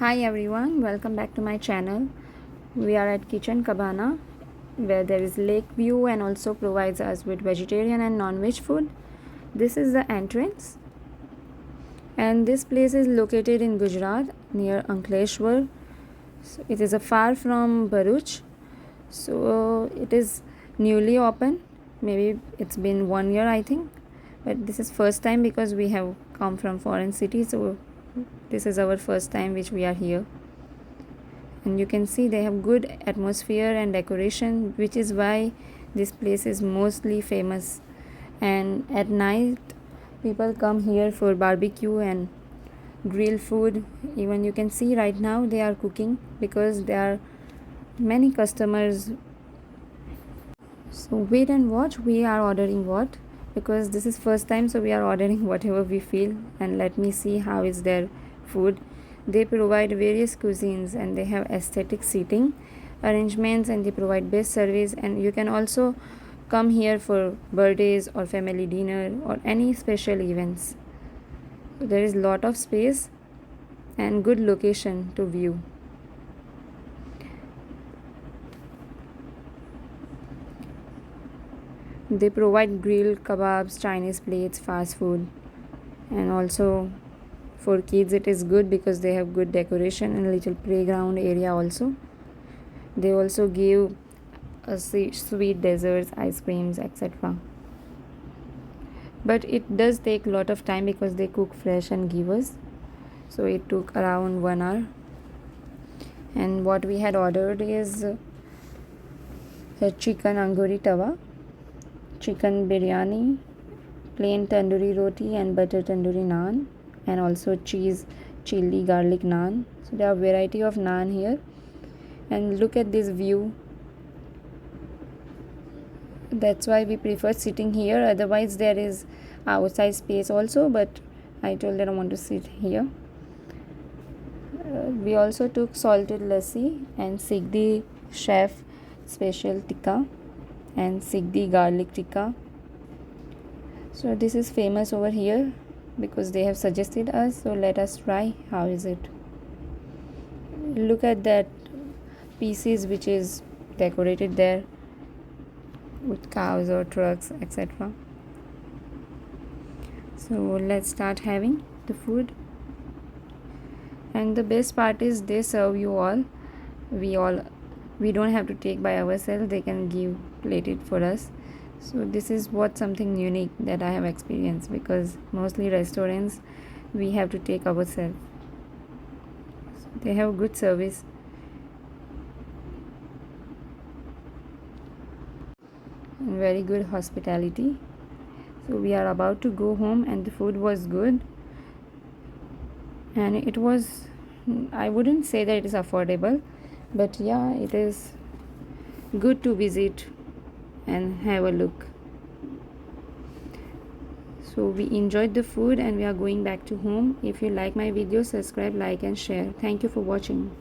Hi everyone, welcome back to my channel. We are at Kitchen Kabana, where there is lake view and also provides us with vegetarian and non-veg food. This is the entrance, and this place is located in Gujarat near Ankleshwar. So it is a far from Bharuch. So it is newly open. Maybe it's been 1 year, I think, but this is first time because we have come from foreign city. So this is our first time which we are here, and you can see they have good atmosphere and decoration, which is why this place is mostly famous. And at night people come here for barbecue and grill food. Even you can see right now they are cooking because there are many customers. So wait and watch, we are ordering what, because this is first time, so we are ordering whatever we feel. And let me see how is their food. They provide various cuisines and they have aesthetic seating arrangements, and they provide best service. And you can also come here for birthdays or family dinner or any special events. So there is lot of space and good location to view. They provide grilled kebabs, Chinese plates, fast food, and also for kids it is good because they have good decoration and a little playground area also. They also give sweet desserts, ice creams, etc. But it does take a lot of time because they cook fresh and give us. So it took around 1 hour. And what we had ordered is a chicken anguri tawa, chicken biryani, plain tandoori roti and butter tandoori naan, and also cheese chili garlic naan. So there are variety of naan here. And look at this view. That's why we prefer sitting here. Otherwise there is outside space also, but I told that I want to sit here. We also took salted lassi and Sigdi chef special tikka and Sigdi garlic tikka. So this is famous over here because they have suggested us. So let us try how is it. Look at that pieces which is decorated there with cows or trucks, etc. So let's start having the food. And the best part is they serve you all. We don't have to take by ourselves. They can give plated for us. So this is what something unique that I have experienced, because mostly restaurants we have to take ourselves. So they have good service. And very good hospitality. So we are about to go home, and the food was good, and it was, I wouldn't say that it is affordable, but yeah, it is good to visit and have a look. So we enjoyed the food and we are going back to home. If you like my video, subscribe, like and share. Thank you for watching.